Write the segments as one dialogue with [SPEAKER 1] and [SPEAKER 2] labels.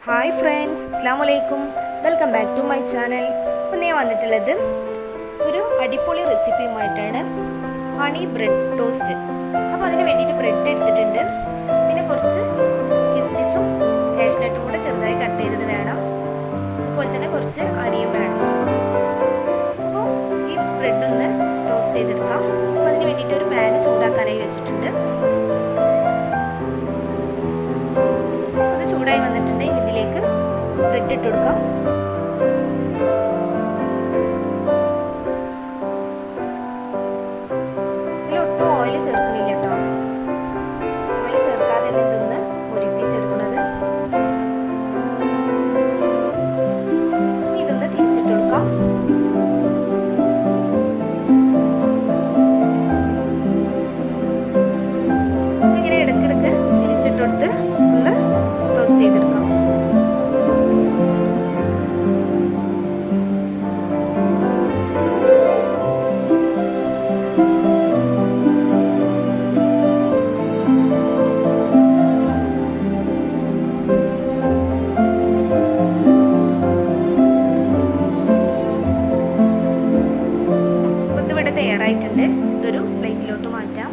[SPEAKER 1] Hi friends, അസ്സലാമു അലൈക്കും. Welcome back to my channel. അപ്പോൾ ഞാൻ വന്നിട്ടുള്ളത് ഒരു അടിപൊളി റെസിപ്പിയുമായിട്ടാണ്. Honey bread toast. അപ്പോൾ അതിന് വേണ്ടിയിട്ട് ബ്രെഡ് എടുത്തിട്ടുണ്ട്. പിന്നെ കുറച്ച് കിസ്മിസും കാഷ്നട്ടും കൂടെ ചെറുതായി കട്ട് ചെയ്തത് വേണം. അതുപോലെ തന്നെ കുറച്ച് അണിയും വേണം. അപ്പോൾ ഈ ബ്രെഡ് ഒന്ന് ടോസ്റ്റ് ചെയ്തെടുക്കാം. അപ്പോൾ അതിന് വേണ്ടിയിട്ട് ഒരു പാന് ചൂടാക്കാനായി വെച്ചിട്ടുണ്ട്. ചൂടായി വന്നിട്ടുണ്ടെങ്കിൽ ഇതിലേക്ക് ബ്രെഡ് ഇട്ട് കൊടുക്കാം. ഇതിലൊട്ടും ഓയിൽ ചേർക്കണില്ല കേട്ടോ. ഓയിൽ ചേർക്കാതെ ഇതൊന്ന് മുരിപ്പിച്ചെടുക്കുന്നത്. ഇതൊന്ന് തിരിച്ചിട്ട് കൊടുക്കാം. ഇങ്ങനെ ഇടയ്ക്കിടയ്ക്ക് തിരിച്ചിട്ട് കൊടുത്ത് ഒന്ന് ടോസ്റ്റ് ചെയ്തെടുക്കാം. ഇതിവിടെ തയ്യാറായിട്ടുണ്ട്. ഇതൊരു പ്ലേറ്റിലോട്ട് മാറ്റാം.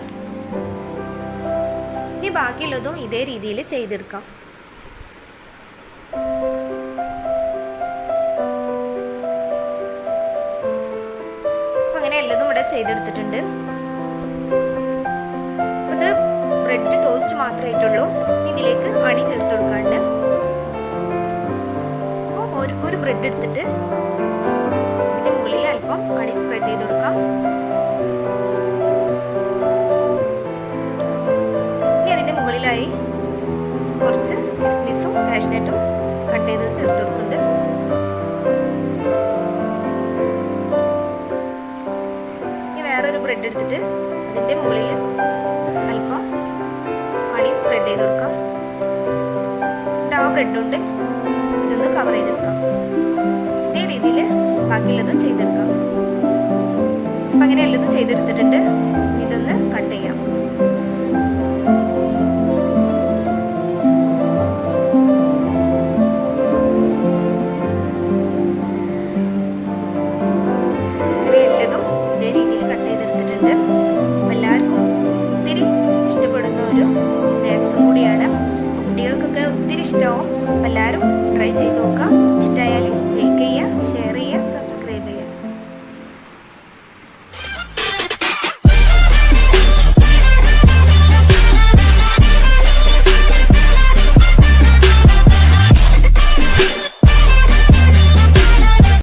[SPEAKER 1] ഇനി ബാക്കിയുള്ളതും ഇതേ രീതിയിൽ ചെയ്തെടുക്കാം. അങ്ങനെ എല്ലതും ഇവിടെ ചെയ്തെടുത്തിട്ടുണ്ട്. ഇത് ബ്രെഡ് ടോസ്റ്റ് മാത്രമായിട്ടുള്ളൂ. ഇതിലേക്ക് അണി ചേർത്ത് കൊടുക്കാണ്ട് ഒരു ബ്രെഡ് എടുത്തിട്ട് ഇതിന്റെ മുകളിൽ അല്പം അണി സ്പ്രെഡ് ചെയ്ത് കൊടുക്കാം. ഇനി അതിന്റെ മുകളിലായി കുറച്ച് കിസ്മിസും കാഷ്നട്ടും കട്ട് ചെയ്ത് ചേർത്ത് കൊടുക്കുന്നുണ്ട്. വേറൊരു ബ്രെഡ് എടുത്തിട്ട് അതിൻ്റെ മുകളിൽ അല്പം ഹണി സ്പ്രെഡ് ചെയ്ത് കൊടുക്കാം. ആ ബ്രെഡ് കൊണ്ട് ഇതൊന്ന് കവർ ചെയ്തെടുക്കാം. ഇതേ രീതിയിൽ ബാക്കിയുള്ളതും ചെയ്തെടുക്കാം. അപ്പം അങ്ങനെ എല്ലതും ചെയ്തെടുത്തിട്ടുണ്ട്. ഇതൊന്ന് കട്ട് ചെയ്യാം. എല്ലാവർക്കും ഒത്തിരി ഇഷ്ടപ്പെടുന്ന ഒരു സ്നാക്സും കൂടിയാണ്. കുട്ടികൾക്കൊക്കെ ഒത്തിരി ഇഷ്ടമാവും. എല്ലാവരും ട്രൈ ചെയ്തു.